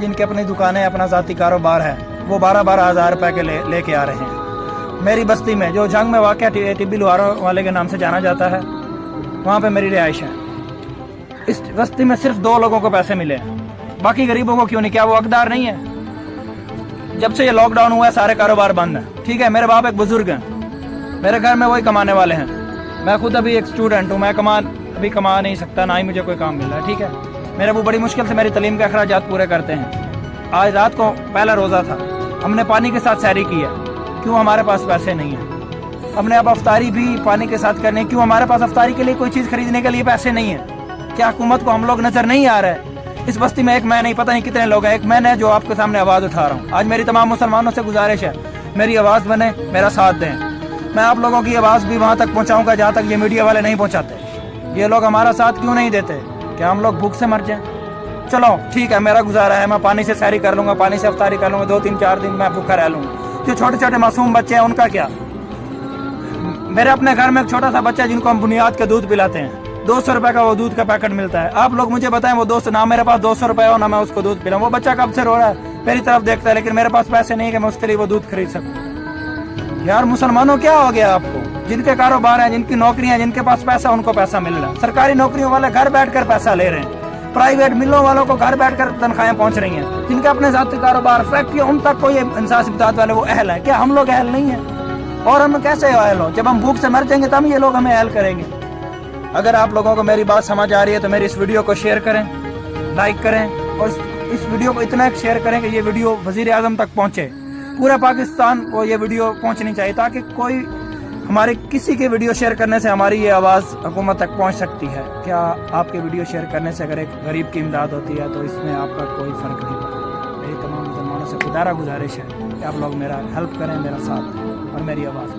जिनके अपनी दुकानें, अपना ज़ाती कारोबार है, वो 12-12 हज़ार रुपये के लेके आ रहे हैं। मेरी बस्ती में जो जंग में वाक़या टिब्बी लुहारों वाले के नाम से जाना जाता है, वहाँ पे मेरी रिहाइश है। इस बस्ती में सिर्फ 2 लोगों को पैसे मिले हैं, बाकी गरीबों को क्यों नहीं? क्या वो हकदार नहीं है? जब से ये लॉकडाउन हुआ है सारे कारोबार बंद हैं। ठीक है, मेरे बाप एक बुजुर्ग हैं, मेरे घर में वही कमाने वाले हैं। मैं खुद अभी एक स्टूडेंट हूँ, मैं अभी कमा नहीं सकता, ना ही मुझे कोई काम मिल रहा है। ठीक है, मेरे अबू बड़ी मुश्किल से मेरी तालीम के अखराजात पूरे करते हैं। आज रात को पहला रोज़ा था, हमने पानी के साथ सैरी की है। क्यों? हमारे पास पैसे नहीं है। हमने अब अफ्तारी भी पानी के साथ करनी है। क्यों? हमारे पास अफ्तारी के लिए कोई चीज़ खरीदने के लिए पैसे नहीं है। क्या हुकूमत को हम लोग नज़र नहीं आ रहे? इस बस्ती में एक मैं नहीं, पता नहीं कितने लोग हैं, एक मैं है जो आपके सामने आवाज़ उठा रहा हूँ। आज मेरी तमाम मुसलमानों से गुजारिश है, मेरी आवाज़ बने, मेरा साथ दें। मैं आप लोगों की आवाज़ भी वहाँ तक पहुँचाऊँगा जहाँ तक ये मीडिया वाले नहीं पहुँचाते। ये लोग हमारा साथ क्यों नहीं देते? क्या हम लोग भूख से मर जाएं? चलो ठीक है, मेरा गुजारा है, मैं पानी से सैरी कर लूँगा, पानी से अफ्तारी कर लूँगा, 2-3-4 दिन मैं भूखा रह लूँगा। जो छोटे छोटे मासूम बच्चे हैं उनका क्या? मेरे अपने घर में एक छोटा सा बच्चा है जिनको हम बुनियाद का दूध पिलाते हैं, 200 रुपये का वो दूध का पैकेट मिलता है। आप लोग मुझे बताएं, वो 200, ना मेरे पास 200 रुपये हो ना मैं उसको दूध पिलाऊं। वो बच्चा कब से रो रहा है, मेरी तरफ देखता है, लेकिन मेरे पास पैसे नहीं कि मैं उसके लिए वो दूध खरीद सकूं। यार मुसलमानों, क्या हो गया आपको? जिनके कारोबार हैं, जिनकी नौकरियां, जिनके पास पैसा, उनको पैसा मिल रहा है। सरकारी नौकरियों वाले घर बैठ कर पैसा ले रहे हैं, प्राइवेट मिलों वालों को घर बैठ कर तनख्वाहें पहुंच रही हैं। जिनके अपने ज़ाती कारोबार, फैक्ट्री, उन तक कोई इंसाफ इब्दाद वाले वो अहल है। क्या हम लोग अहल नहीं है? और हम कैसे अहल हो? जब हम भूख से मर जाएंगे तब ये लोग हमें अहल करेंगे। अगर आप लोगों को मेरी बात समझ आ रही है तो मेरी इस वीडियो को शेयर करें, लाइक करें, और इस वीडियो को इतना शेयर करें कि ये वीडियो वज़ीर आज़म तक पहुंचे। पूरे पाकिस्तान को ये वीडियो पहुंचनी चाहिए, ताकि कोई हमारे किसी के वीडियो शेयर करने से हमारी ये आवाज़ हुकूमत तक पहुंच सकती है। क्या आपके वीडियो शेयर करने से अगर एक गरीब की इमदाद होती है तो इसमें आपका कोई फ़र्क नहीं पड़ता। मेरी तमाम मुसलमानों से गुजारिश है कि आप लोग मेरा हेल्प करें, मेरा साथ दें और मेरी आवाज़